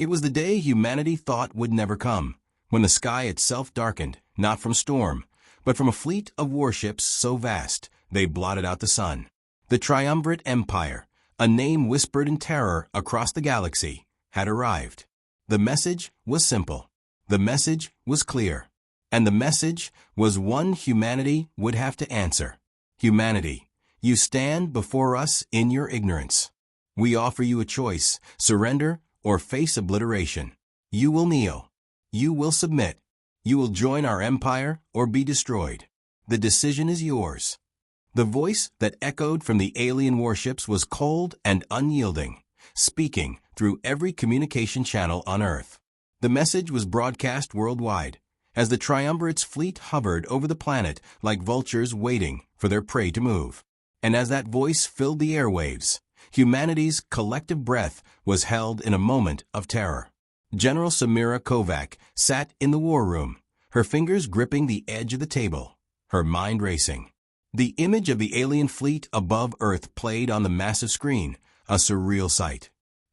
It was the day humanity thought would never come, when the sky itself darkened, not from storm, but from a fleet of warships so vast they blotted out the sun. The Triumvirate Empire, a name whispered in terror across the galaxy, had arrived. The message was simple. The message was clear. And the message was one humanity would have to answer. Humanity, you stand before us in your ignorance. We offer you a choice: surrender or face obliteration. You will kneel. You will submit. You will join our empire or be destroyed. The decision is yours. The voice that echoed from the alien warships was cold and unyielding, speaking through every communication channel on Earth. The message was broadcast worldwide, as the Triumvirate's fleet hovered over the planet like vultures waiting for their prey to move. And as that voice filled the airwaves, humanity's collective breath was held in a moment of terror. General Samira Kovac sat in the war room, her fingers gripping the edge of the table, her mind racing. The image of the alien fleet above Earth played on the massive screen, a surreal sight.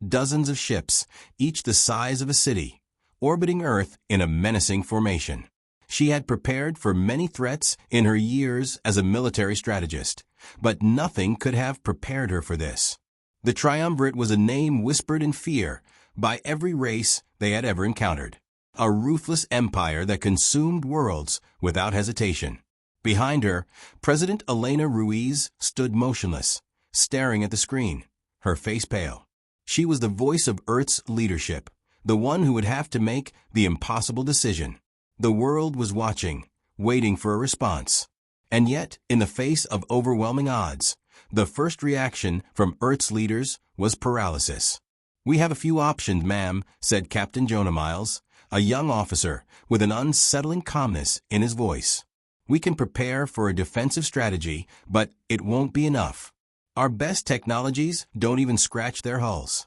Dozens of ships, each the size of a city, orbiting Earth in a menacing formation. She had prepared for many threats in her years as a military strategist, but nothing could have prepared her for this. The Triumvirate was a name whispered in fear by every race they had ever encountered. A ruthless empire that consumed worlds without hesitation. Behind her, President Elena Ruiz stood motionless, staring at the screen, her face pale. She was the voice of Earth's leadership, the one who would have to make the impossible decision. The world was watching, waiting for a response. And yet, in the face of overwhelming odds, the first reaction from Earth's leaders was paralysis. "We have a few options, ma'am," said Captain Jonah Miles, a young officer with an unsettling calmness in his voice. "We can prepare for a defensive strategy, but it won't be enough. Our best technologies don't even scratch their hulls."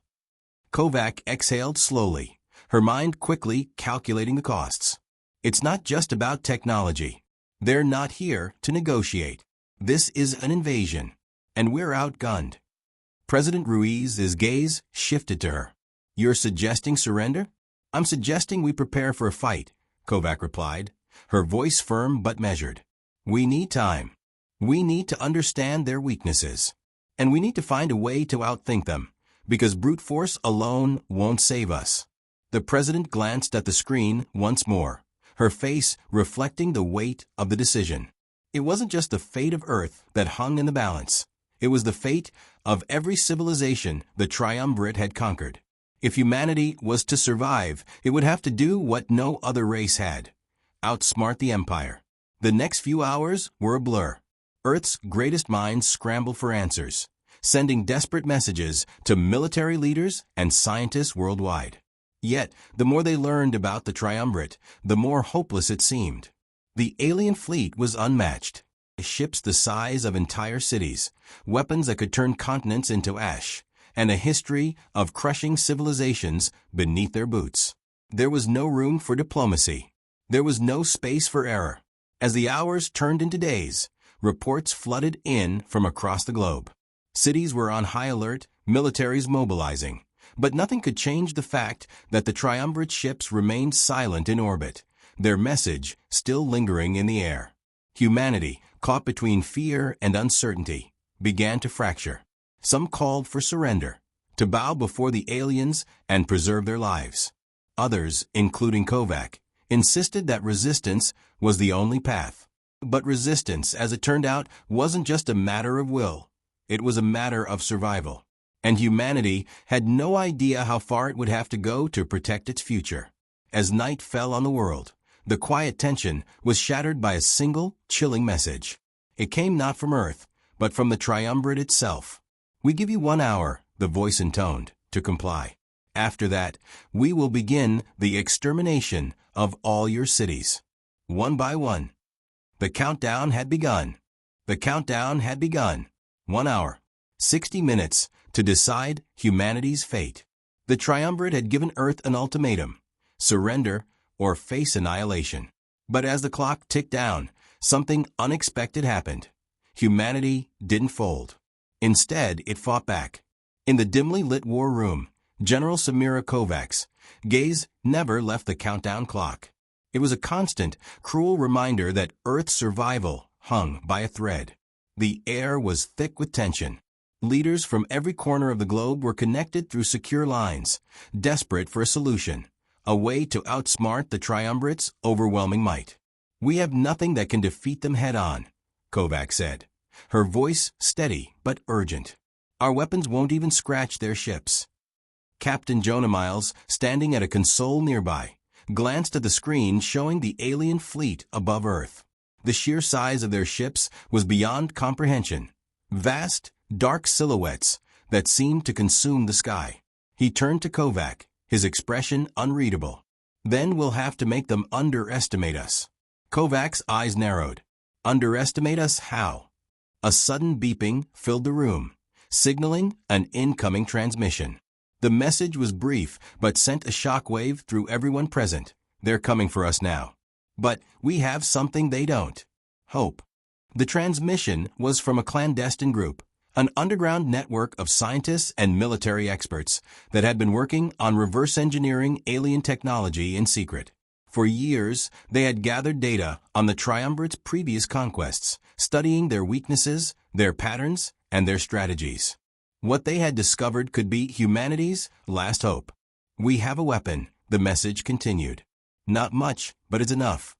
Kovac exhaled slowly, her mind quickly calculating the costs. It's not just about technology. They're not here to negotiate. This is an invasion, and we're outgunned. President Ruiz's gaze shifted to her. "You're suggesting surrender?" "I'm suggesting we prepare for a fight," Kovac replied, her voice firm but measured. "We need time. We need to understand their weaknesses. And we need to find a way to outthink them, because brute force alone won't save us." The president glanced at the screen once more, her face reflecting the weight of the decision. It wasn't just the fate of Earth that hung in the balance. It was the fate of every civilization the Triumvirate had conquered. If humanity was to survive, it would have to do what no other race had: outsmart the Empire. The next few hours were a blur. Earth's greatest minds scrambled for answers, sending desperate messages to military leaders and scientists worldwide. Yet, the more they learned about the Triumvirate, the more hopeless it seemed. The alien fleet was unmatched. Ships the size of entire cities, weapons that could turn continents into ash, and a history of crushing civilizations beneath their boots. There was no room for diplomacy. There was no space for error. As the hours turned into days, reports flooded in from across the globe. Cities were on high alert, militaries mobilizing, but nothing could change the fact that the Triumvirate ships remained silent in orbit, their message still lingering in the air. Humanity, caught between fear and uncertainty, began to fracture. Some called for surrender, to bow before the aliens and preserve their lives. Others, including Kovac, insisted that resistance was the only path. But resistance, as it turned out, wasn't just a matter of will. It was a matter of survival. And humanity had no idea how far it would have to go to protect its future. As night fell on the world, the quiet tension was shattered by a single, chilling message. It came not from Earth, but from the Triumvirate itself. "We give you 1 hour," the voice intoned, "to comply. After that, we will begin the extermination of all your cities, one by one." The countdown had begun. The countdown had begun. 1 hour, 60 minutes to decide humanity's fate. The Triumvirate had given Earth an ultimatum: surrender or face annihilation. But as the clock ticked down, something unexpected happened. Humanity didn't fold. Instead, it fought back. In the dimly lit war room, General Samira Kovacs, gaze never left the countdown clock. It was a constant, cruel reminder that Earth's survival hung by a thread. The air was thick with tension. Leaders from every corner of the globe were connected through secure lines, desperate for a solution, a way to outsmart the Triumvirate's overwhelming might. "We have nothing that can defeat them head-on," Kovac said, her voice steady but urgent. "Our weapons won't even scratch their ships." Captain Jonah Miles, standing at a console nearby, glanced at the screen showing the alien fleet above Earth. The sheer size of their ships was beyond comprehension. Vast, dark silhouettes that seemed to consume the sky. He turned to Kovac, his expression unreadable. "Then we'll have to make them underestimate us." Kovac's eyes narrowed. "Underestimate us how?" A sudden beeping filled the room, signaling an incoming transmission. The message was brief but sent a shockwave through everyone present. "They're coming for us now. But we have something they don't. Hope." The transmission was from a clandestine group, an underground network of scientists and military experts that had been working on reverse engineering alien technology in secret. For years, they had gathered data on the Triumvirate's previous conquests, studying their weaknesses, their patterns, and their strategies. What they had discovered could be humanity's last hope. "We have a weapon," the message continued. "Not much, but it's enough."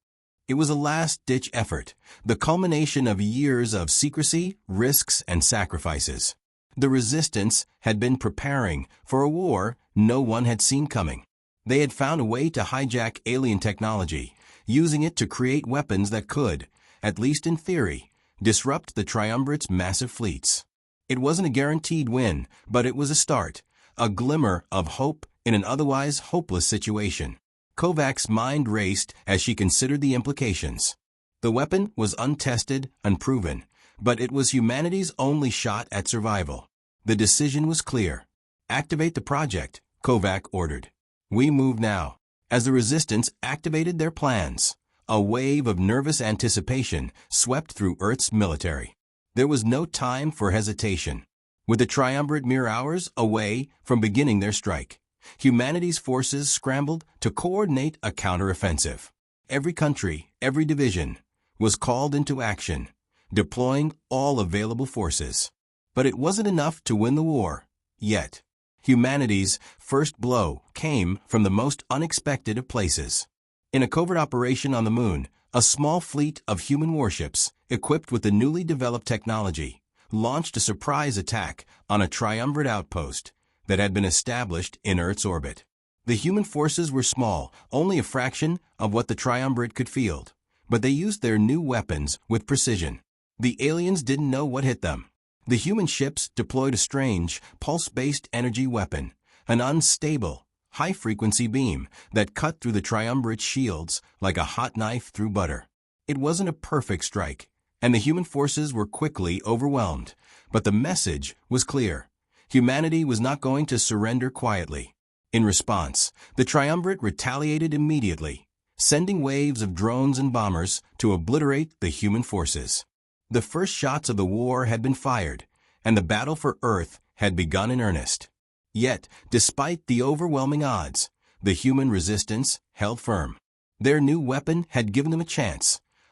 It was a last-ditch effort, the culmination of years of secrecy, risks, and sacrifices. The Resistance had been preparing for a war no one had seen coming. They had found a way to hijack alien technology, using it to create weapons that could, at least in theory, disrupt the Triumvirate's massive fleets. It wasn't a guaranteed win, but it was a start, a glimmer of hope in an otherwise hopeless situation. Kovac's mind raced as she considered the implications. The weapon was untested, unproven, but it was humanity's only shot at survival. The decision was clear. "Activate the project," Kovac ordered. "We move now." As the Resistance activated their plans, a wave of nervous anticipation swept through Earth's military. There was no time for hesitation. With the Triumvirate mere hours away from beginning their strike, humanity's forces scrambled to coordinate a counteroffensive. Every country, every division, was called into action, deploying all available forces. But it wasn't enough to win the war, yet. Humanity's first blow came from the most unexpected of places. In a covert operation on the Moon, a small fleet of human warships, equipped with the newly developed technology, launched a surprise attack on a Triumvirate outpost that had been established in Earth's orbit. The human forces were small, only a fraction of what the Triumvirate could field, but they used their new weapons with precision. The aliens didn't know what hit them. The human ships deployed a strange, pulse-based energy weapon, an unstable, high-frequency beam that cut through the Triumvirate's shields like a hot knife through butter. It wasn't a perfect strike, and the human forces were quickly overwhelmed, but the message was clear. Humanity was not going to surrender quietly. In response, the Triumvirate retaliated immediately, sending waves of drones and bombers to obliterate the human forces. The first shots of the war had been fired, and the battle for Earth had begun in earnest. Yet, despite the overwhelming odds, the human resistance held firm. Their new weapon had given them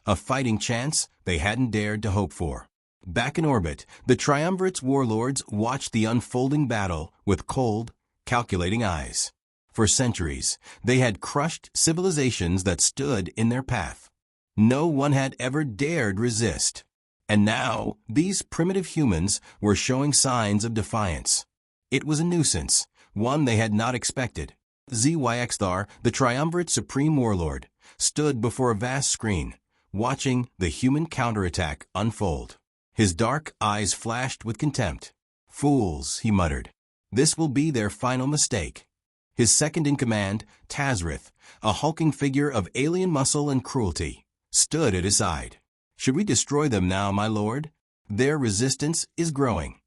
a fighting chance they hadn't dared to hope for. Back in orbit, the Triumvirate's warlords watched the unfolding battle with cold, calculating eyes. For centuries, they had crushed civilizations that stood in their path. No one had ever dared resist. And now, these primitive humans were showing signs of defiance. It was a nuisance, one they had not expected. ZYXthar, the Triumvirate Supreme Warlord, stood before a vast screen, watching the human counterattack unfold. His dark eyes flashed with contempt. "Fools," he muttered. "This will be their final mistake." His second-in-command, Tazrith, a hulking figure of alien muscle and cruelty, stood at his side. "Should we destroy them now, my lord? Their resistance is growing."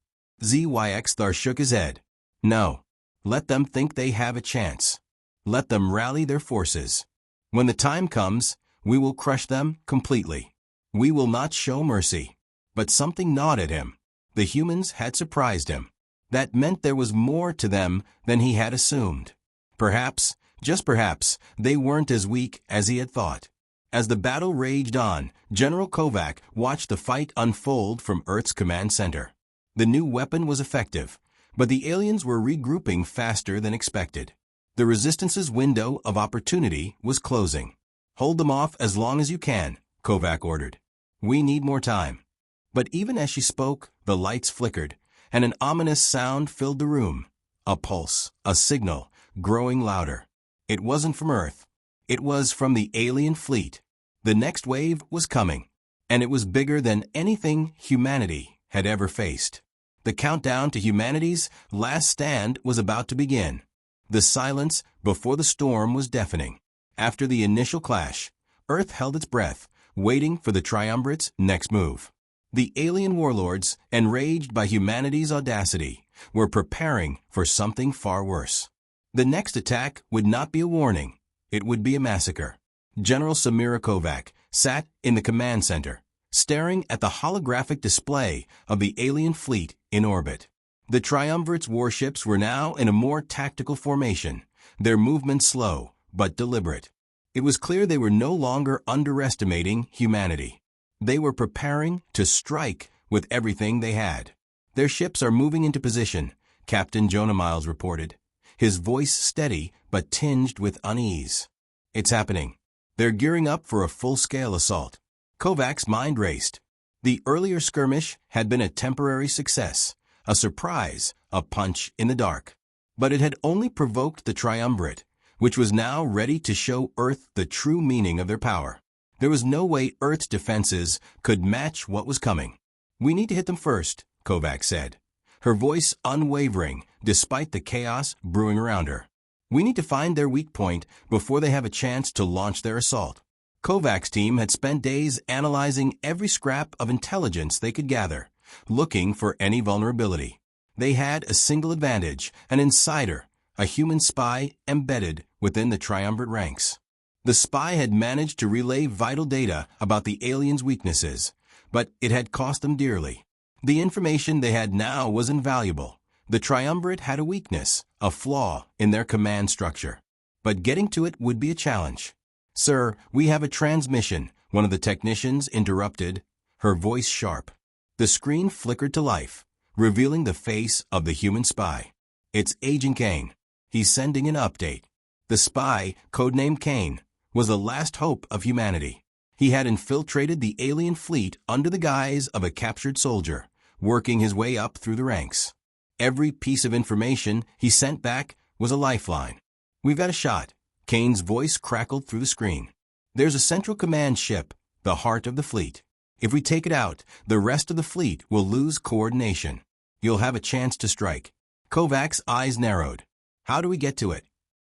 ZYXthar shook his head. "No. Let them think they have a chance. Let them rally their forces. When the time comes, we will crush them completely. We will not show mercy." But something gnawed at him. The humans had surprised him. That meant there was more to them than he had assumed. Perhaps Just perhaps, they weren't as weak as he had thought. As the battle raged on, General Kovac watched the fight unfold from Earth's command center. The new weapon was effective, but the aliens were regrouping faster than expected. The Resistance's window of opportunity was closing. "Hold them off as long as you can," Kovac ordered. "We need more time." But even as she spoke, the lights flickered, and an ominous sound filled the room. A pulse, a signal, growing louder. It wasn't from Earth. It was from the alien fleet. The next wave was coming, and it was bigger than anything humanity had ever faced. The countdown to humanity's last stand was about to begin. The silence before the storm was deafening. After the initial clash, Earth held its breath, waiting for the Triumvirate's next move. The alien warlords, enraged by humanity's audacity, were preparing for something far worse. The next attack would not be a warning. It would be a massacre. General Samira Kovac sat in the command center, staring at the holographic display of the alien fleet in orbit. The Triumvirate's warships were now in a more tactical formation, their movements slow but deliberate. It was clear they were no longer underestimating humanity. They were preparing to strike with everything they had. "Their ships are moving into position," Captain Jonah Miles reported, his voice steady but tinged with unease. "It's happening. They're gearing up for a full-scale assault." Kovac's mind raced. The earlier skirmish had been a temporary success, a surprise, a punch in the dark. But it had only provoked the Triumvirate, which was now ready to show Earth the true meaning of their power. There was no way Earth's defenses could match what was coming. "We need to hit them first," Kovac said, her voice unwavering despite the chaos brewing around her. "We need to find their weak point before they have a chance to launch their assault." Kovac's team had spent days analyzing every scrap of intelligence they could gather, looking for any vulnerability. They had a single advantage, an insider, a human spy embedded within the Triumvirate ranks. The spy had managed to relay vital data about the aliens' weaknesses, but it had cost them dearly. The information they had now was invaluable. The Triumvirate had a weakness, a flaw in their command structure. But getting to it would be a challenge. "Sir, we have a transmission," one of the technicians interrupted, her voice sharp. The screen flickered to life, revealing the face of the human spy. "It's Agent Kane. He's sending an update." The spy, codenamed Kane, was the last hope of humanity. He had infiltrated the alien fleet under the guise of a captured soldier, working his way up through the ranks. Every piece of information he sent back was a lifeline. "We've got a shot," Kane's voice crackled through the screen. "There's a central command ship, the heart of the fleet. If we take it out, the rest of the fleet will lose coordination. You'll have a chance to strike." Kovac's eyes narrowed. "How do we get to it?"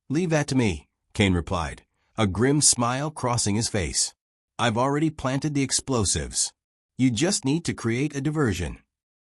"Leave that to me," Kane replied, a grim smile crossing his face. "I've already planted the explosives. You just need to create a diversion."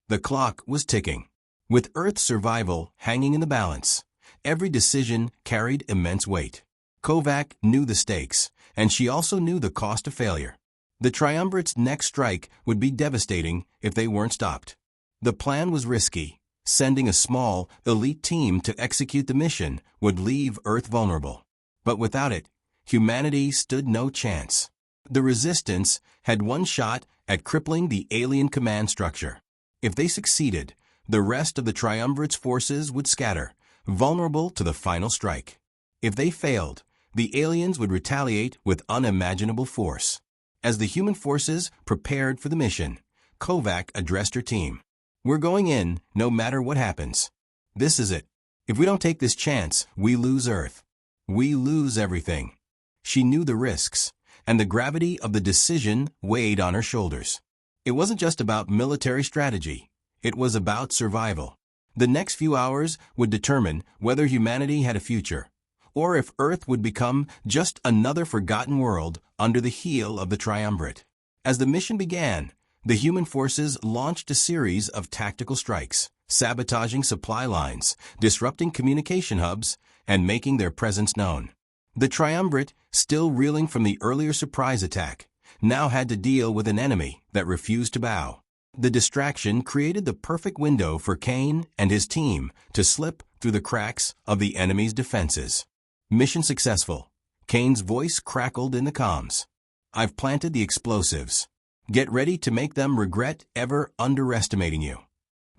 The clock was ticking. With Earth's survival hanging in the balance, every decision carried immense weight. Kovac knew the stakes, and she also knew the cost of failure. The Triumvirate's next strike would be devastating if they weren't stopped. The plan was risky. Sending a small, elite team to execute the mission would leave Earth vulnerable. But without it, humanity stood no chance. The Resistance had one shot at crippling the alien command structure. If they succeeded, the rest of the Triumvirate's forces would scatter, vulnerable to the final strike. If they failed, the aliens would retaliate with unimaginable force. As the human forces prepared for the mission, Kovac addressed her team. "We're going in, no matter what happens. This is it. If we don't take this chance, we lose Earth. We lose everything." She knew the risks, and the gravity of the decision weighed on her shoulders. It wasn't just about military strategy. It was about survival. The next few hours would determine whether humanity had a future, or if Earth would become just another forgotten world under the heel of the Triumvirate. As the mission began, the human forces launched a series of tactical strikes, sabotaging supply lines, disrupting communication hubs, and making their presence known. The Triumvirate, still reeling from the earlier surprise attack, now had to deal with an enemy that refused to bow. The distraction created the perfect window for Kane and his team to slip through the cracks of the enemy's defenses. Mission successful. Kane's voice crackled in the comms. I've planted the explosives. Get ready to make them regret ever underestimating you.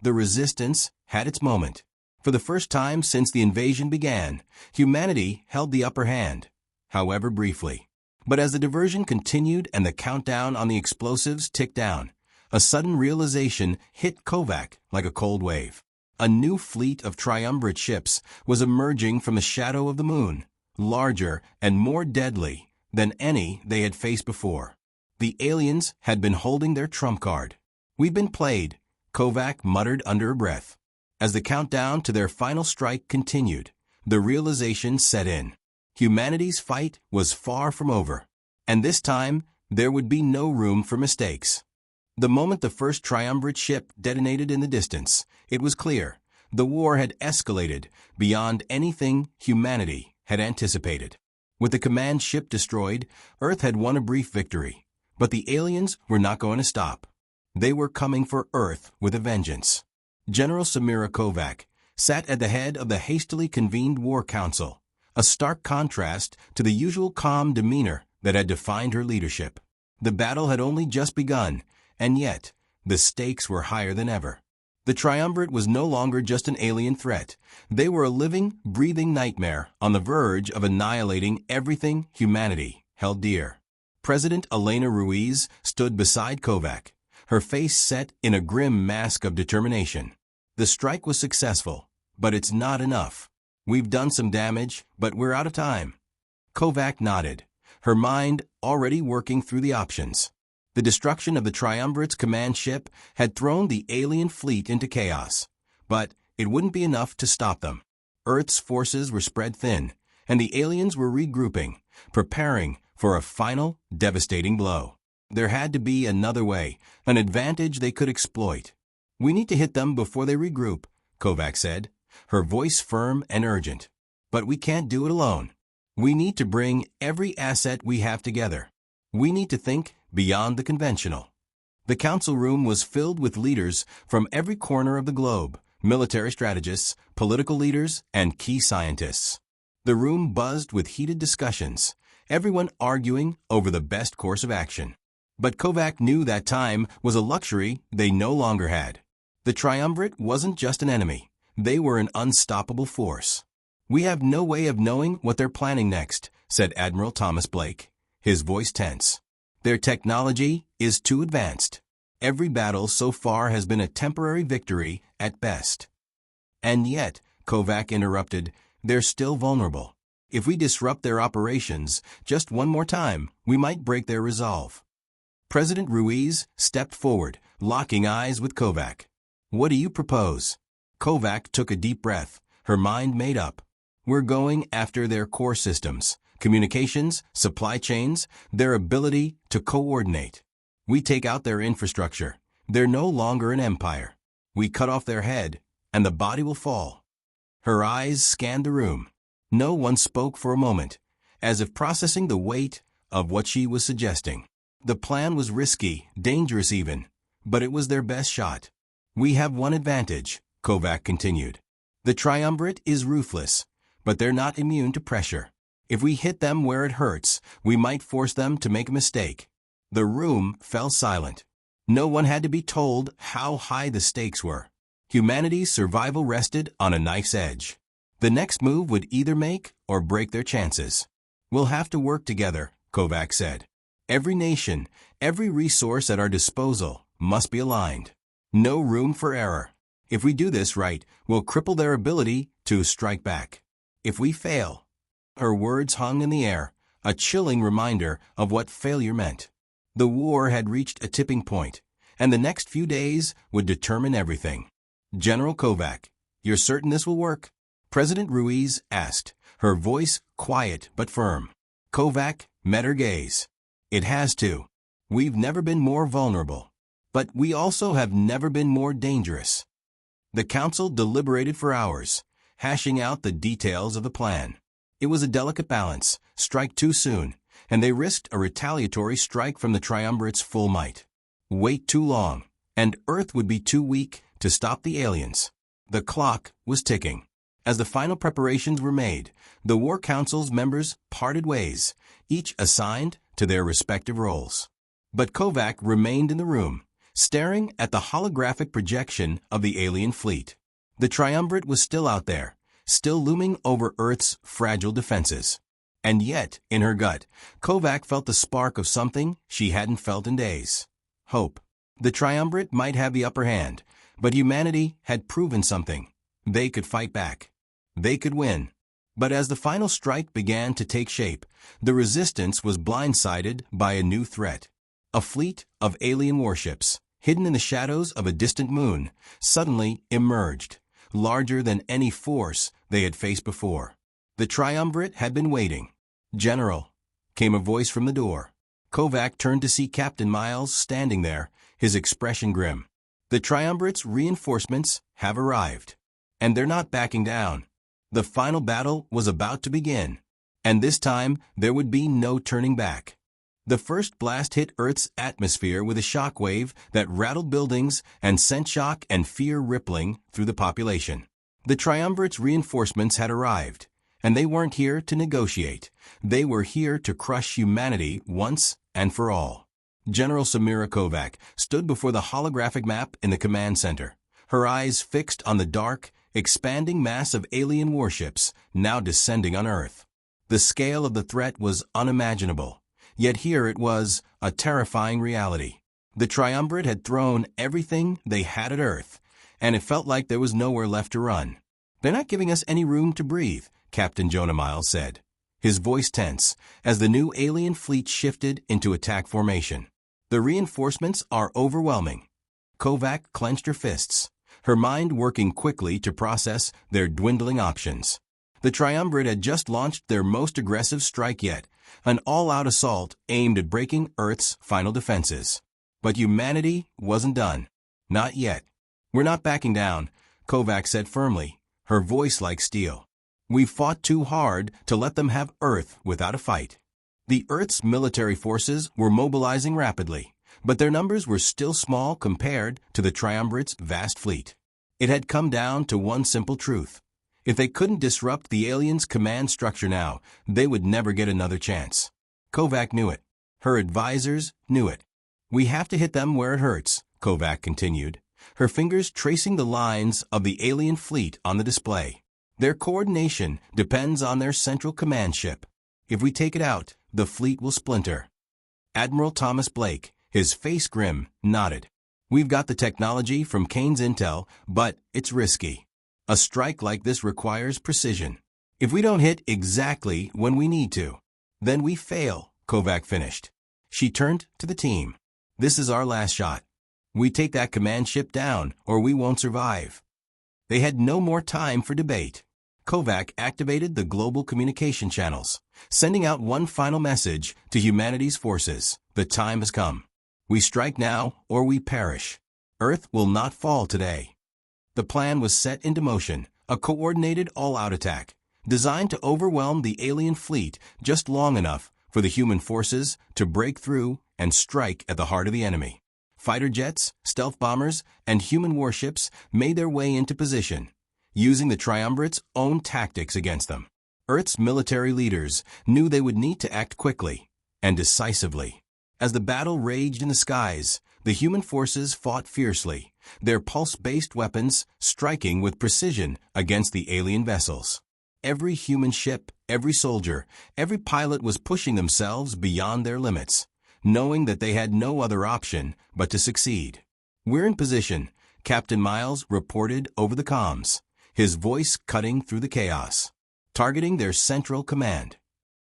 The resistance had its moment. For the first time since the invasion began, humanity held the upper hand, however briefly. But as the diversion continued and the countdown on the explosives ticked down, a sudden realization hit Kovac like a cold wave. A new fleet of triumvirate ships was emerging from the shadow of the moon, larger and more deadly than any they had faced before. The aliens had been holding their trump card. We've been played, Kovac muttered under her breath. As the countdown to their final strike continued, the realization set in. Humanity's fight was far from over, and this time there would be no room for mistakes. The moment the first triumvirate ship detonated in the distance, it was clear the war had escalated beyond anything humanity had anticipated. With the command ship destroyed, Earth had won a brief victory, but the aliens were not going to stop. They were coming for Earth with a vengeance. General Samira Kovac sat at the head of the hastily convened War Council, a stark contrast to the usual calm demeanor that had defined her leadership. The battle had only just begun, and yet the stakes were higher than ever. The triumvirate was no longer just an alien threat. They were a living, breathing nightmare on the verge of annihilating everything humanity held dear. President Elena Ruiz stood beside Kovac, her face set in a grim mask of determination. The strike was successful, but it's not enough. We've done some damage, but we're out of time. Kovac nodded, her mind already working through the options. The destruction of the Triumvirate's command ship had thrown the alien fleet into chaos, but it wouldn't be enough to stop them. Earth's forces were spread thin, and the aliens were regrouping, preparing for a final, devastating blow. There had to be another way, an advantage they could exploit. We need to hit them before they regroup, Kovac said, her voice firm and urgent. But we can't do it alone. We need to bring every asset we have together. We need to think beyond the conventional. The council room was filled with leaders from every corner of the globe, military strategists, political leaders, and key scientists. The room buzzed with heated discussions, everyone arguing over the best course of action. But Kovac knew that time was a luxury they no longer had. The Triumvirate wasn't just an enemy. They were an unstoppable force. We have no way of knowing what they're planning next, said Admiral Thomas Blake, his voice tense. Their technology is too advanced. Every battle so far has been a temporary victory at best. And yet, Kovac interrupted, they're still vulnerable. If we disrupt their operations just one more time, we might break their resolve. President Ruiz stepped forward, locking eyes with Kovac. What do you propose? Kovac took a deep breath, her mind made up. We're going after their core systems, communications, supply chains, their ability to coordinate. We take out their infrastructure. They're no longer an empire. We cut off their head, and the body will fall. Her eyes scanned the room. No one spoke for a moment, as if processing the weight of what she was suggesting. The plan was risky, dangerous even, but it was their best shot. We have one advantage, Kovac continued. The Triumvirate is ruthless, but they're not immune to pressure. If we hit them where it hurts, we might force them to make a mistake. The room fell silent. No one had to be told how high the stakes were. Humanity's survival rested on a knife's edge. The next move would either make or break their chances. We'll have to work together, Kovac said. Every nation, every resource at our disposal must be aligned. No room for error. If we do this right, we'll cripple their ability to strike back. If we fail, her words hung in the air, a chilling reminder of what failure meant. The war had reached a tipping point, and the next few days would determine everything. General Kovac, you're certain this will work? President Ruiz asked, her voice quiet but firm. Kovac met her gaze. It has to. We've never been more vulnerable. But we also have never been more dangerous. The council deliberated for hours, hashing out the details of the plan. It was a delicate balance, strike too soon, and they risked a retaliatory strike from the Triumvirate's full might. Wait too long, and Earth would be too weak to stop the aliens. The clock was ticking. As the final preparations were made, the War Council's members parted ways, each assigned to their respective roles. But Kovac remained in the room, staring at the holographic projection of the alien fleet. The triumvirate was still out there, still looming over Earth's fragile defenses. And yet, in her gut, Kovac felt the spark of something she hadn't felt in days. Hope. The triumvirate might have the upper hand, but humanity had proven something. They could fight back. They could win. But as the final strike began to take shape, the resistance was blindsided by a new threat. A fleet of alien warships, hidden in the shadows of a distant moon, suddenly emerged, larger than any force they had faced before. The triumvirate had been waiting. "General," came a voice from the door. Kovac turned to see Captain Miles standing there, his expression grim. "The triumvirate's reinforcements have arrived. And they're not backing down." The final battle was about to begin, and this time there would be no turning back. The first blast hit Earth's atmosphere with a shock wave that rattled buildings and sent shock and fear rippling through the population. The triumvirate's reinforcements had arrived, and they weren't here to negotiate. They were here to crush humanity once and for all. General Samira Kovac stood before the holographic map in the command center, her eyes fixed on the dark, expanding mass of alien warships now descending on Earth. The scale of the threat was unimaginable, yet here it was, a terrifying reality. The triumvirate had thrown everything they had at Earth, and it felt like there was nowhere left to run. "They're not giving us any room to breathe," Captain Jonah Miles said, his voice tense as the new alien fleet shifted into attack formation. "The reinforcements are overwhelming." Kovac clenched her fists, her mind working quickly to process their dwindling options. The triumvirate had just launched their most aggressive strike yet, an all-out assault aimed at breaking Earth's final defenses. But humanity wasn't done. Not yet. "We're not backing down," Kovac said firmly, her voice like steel. "We've fought too hard to let them have Earth without a fight." The Earth's military forces were mobilizing rapidly, but their numbers were still small compared to the triumvirate's vast fleet. It had come down to one simple truth. If they couldn't disrupt the aliens' command structure now, they would never get another chance. Kovac knew it. Her advisors knew it. "We have to hit them where it hurts," Kovac continued, her fingers tracing the lines of the alien fleet on the display. "Their coordination depends on their central command ship. If we take it out, the fleet will splinter." Admiral Thomas Blake, his face grim, nodded. "We've got the technology from Kane's intel, but it's risky. A strike like this requires precision. If we don't hit exactly when we need to, then we fail," Kovac finished. She turned to the team. "This is our last shot. We take that command ship down, or we won't survive." They had no more time for debate. Kovac activated the global communication channels, sending out one final message to humanity's forces. "The time has come. We strike now, or we perish. Earth will not fall today." The plan was set into motion, a coordinated all-out attack, designed to overwhelm the alien fleet just long enough for the human forces to break through and strike at the heart of the enemy. Fighter jets, stealth bombers, and human warships made their way into position, using the triumvirate's own tactics against them. Earth's military leaders knew they would need to act quickly and decisively. As the battle raged in the skies, the human forces fought fiercely, their pulse-based weapons striking with precision against the alien vessels. Every human ship, every soldier, every pilot was pushing themselves beyond their limits, knowing that they had no other option but to succeed. "We're in position," Captain Miles reported over the comms, his voice cutting through the chaos, targeting their central command.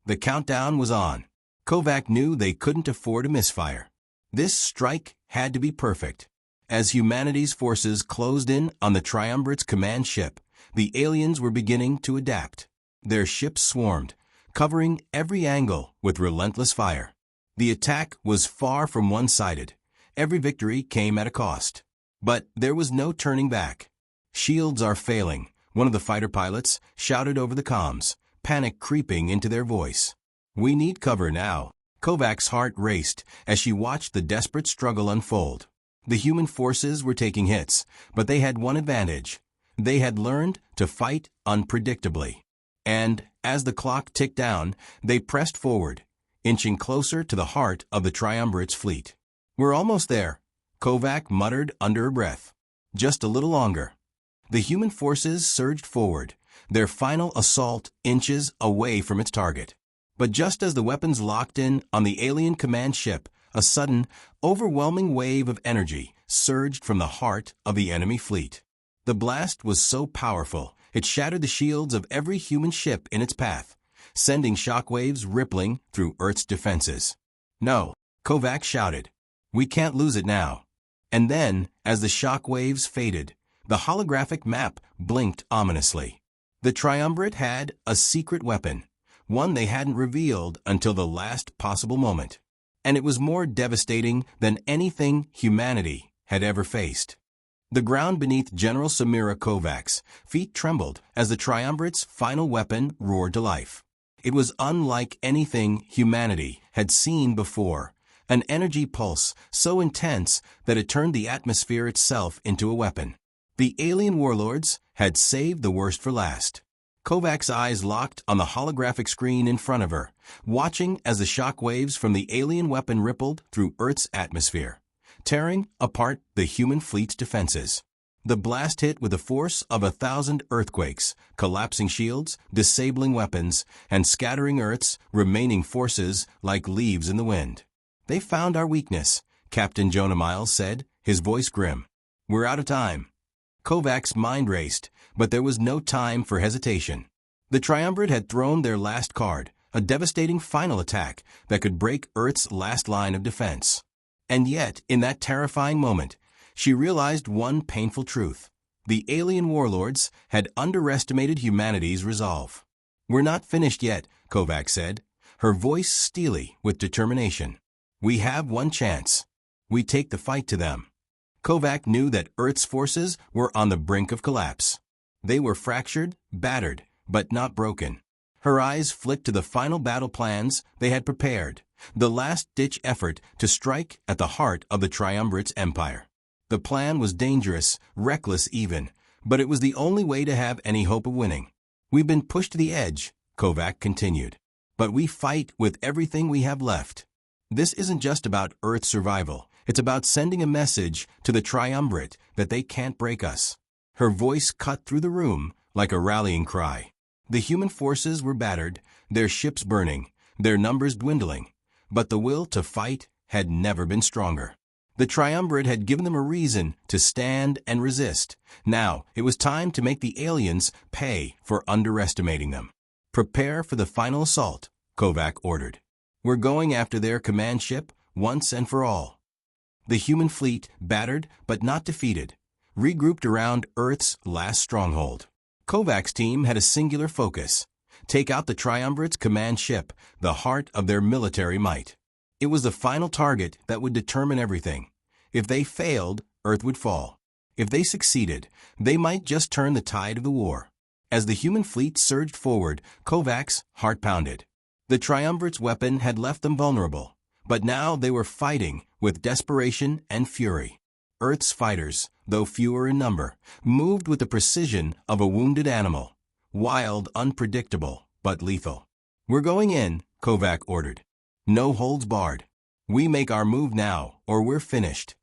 The countdown was on. Kovac knew they couldn't afford a misfire. This strike had to be perfect. As humanity's forces closed in on the triumvirate's command ship, the aliens were beginning to adapt. Their ships swarmed, covering every angle with relentless fire. The attack was far from one-sided. Every victory came at a cost. But there was no turning back. "Shields are failing," one of the fighter pilots shouted over the comms, panic creeping into their voice. "We need cover now." Kovac's heart raced as she watched the desperate struggle unfold. The human forces were taking hits, but they had one advantage. They had learned to fight unpredictably. And, as the clock ticked down, they pressed forward, inching closer to the heart of the Triumvirate's fleet. "We're almost there," Kovac muttered under her breath. "Just a little longer." The human forces surged forward, their final assault inches away from its target. But just as the weapons locked in on the alien command ship, a sudden, overwhelming wave of energy surged from the heart of the enemy fleet. The blast was so powerful, it shattered the shields of every human ship in its path, sending shockwaves rippling through Earth's defenses. "No," Kovac shouted. "We can't lose it now." And then, as the shockwaves faded, the holographic map blinked ominously. The Triumvirate had a secret weapon, one they hadn't revealed until the last possible moment. And it was more devastating than anything humanity had ever faced. The ground beneath General Samira Kovac's feet trembled as the Triumvirate's final weapon roared to life. It was unlike anything humanity had seen before, an energy pulse so intense that it turned the atmosphere itself into a weapon. The alien warlords had saved the worst for last. Kovac's eyes locked on the holographic screen in front of her, watching as the shock waves from the alien weapon rippled through Earth's atmosphere, tearing apart the human fleet's defenses. The blast hit with the force of 1,000 earthquakes, collapsing shields, disabling weapons, and scattering Earth's remaining forces like leaves in the wind. "They found our weakness," Captain Jonah Miles said, his voice grim. "We're out of time." Kovac's mind raced, but there was no time for hesitation. The Triumvirate had thrown their last card, a devastating final attack that could break Earth's last line of defense. And yet, in that terrifying moment, she realized one painful truth. The alien warlords had underestimated humanity's resolve. "We're not finished yet," Kovac said, her voice steely with determination. "We have one chance. We take the fight to them." Kovac knew that Earth's forces were on the brink of collapse. They were fractured, battered, but not broken. Her eyes flicked to the final battle plans they had prepared, the last-ditch effort to strike at the heart of the Triumvirate's empire. The plan was dangerous, reckless even, but it was the only way to have any hope of winning. "We've been pushed to the edge," Kovac continued, "but we fight with everything we have left. This isn't just about Earth's survival. It's about sending a message to the Triumvirate that they can't break us." Her voice cut through the room like a rallying cry. The human forces were battered, their ships burning, their numbers dwindling, but the will to fight had never been stronger. The Triumvirate had given them a reason to stand and resist. Now, it was time to make the aliens pay for underestimating them. "Prepare for the final assault," Kovac ordered. "We're going after their command ship once and for all." The human fleet, battered but not defeated, regrouped around Earth's last stronghold. Kovac's team had a singular focus: take out the Triumvirate's command ship, the heart of their military might. It was the final target that would determine everything. If they failed, Earth would fall. If they succeeded, they might just turn the tide of the war. As the human fleet surged forward, Kovac's heart pounded. The Triumvirate's weapon had left them vulnerable, but now they were fighting with desperation and fury. Earth's fighters, though fewer in number, moved with the precision of a wounded animal, wild, unpredictable, but lethal. "We're going in," Kovac ordered. "No holds barred. We make our move now, or we're finished."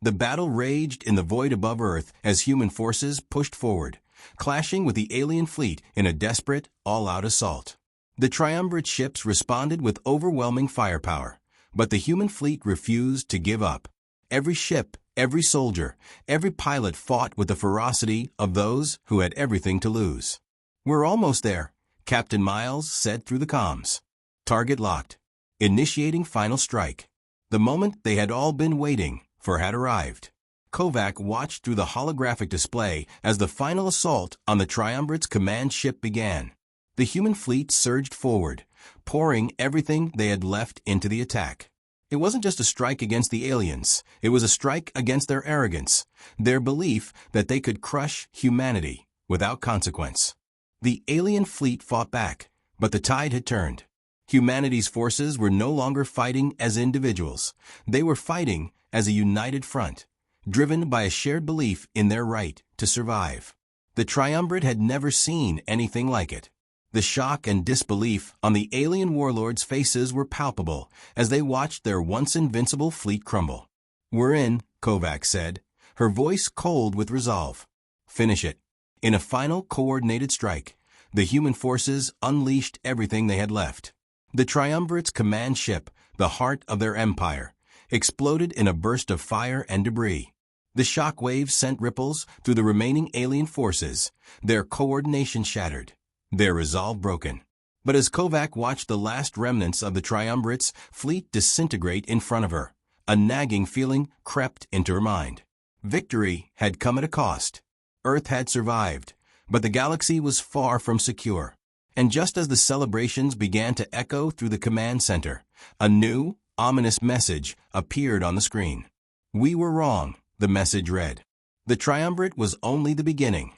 The battle raged in the void above Earth as human forces pushed forward, clashing with the alien fleet in a desperate, all-out assault. The Triumvirate ships responded with overwhelming firepower, but the human fleet refused to give up. Every ship, every soldier, every pilot fought with the ferocity of those who had everything to lose. "We're almost there," Captain Miles said through the comms. "Target locked. Initiating final strike." The moment they had all been waiting for had arrived. Kovac watched through the holographic display as the final assault on the Triumvirate's command ship began. The human fleet surged forward, pouring everything they had left into the attack. It wasn't just a strike against the aliens, it was a strike against their arrogance, their belief that they could crush humanity without consequence. The alien fleet fought back, but the tide had turned. Humanity's forces were no longer fighting as individuals, they were fighting as a united front, driven by a shared belief in their right to survive. The triumvirate had never seen anything like it. The shock and disbelief on the alien warlords' faces were palpable as they watched their once invincible fleet crumble. "We're in," Kovacs said, her voice cold with resolve. "Finish it." In a final coordinated strike, the human forces unleashed everything they had left. The triumvirate's command ship, the heart of their empire, exploded in a burst of fire and debris. The shock waves sent ripples through the remaining alien forces, their coordination shattered, their resolve broken. But as Kovac watched the last remnants of the triumvirate's fleet disintegrate in front of her, a nagging feeling crept into her mind. Victory had come at a cost. Earth had survived, but the galaxy was far from secure. And just as the celebrations began to echo through the command center, a new, ominous message appeared on the screen. "We were wrong," the message read. The triumvirate was only the beginning.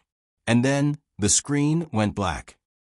And then the screen went black.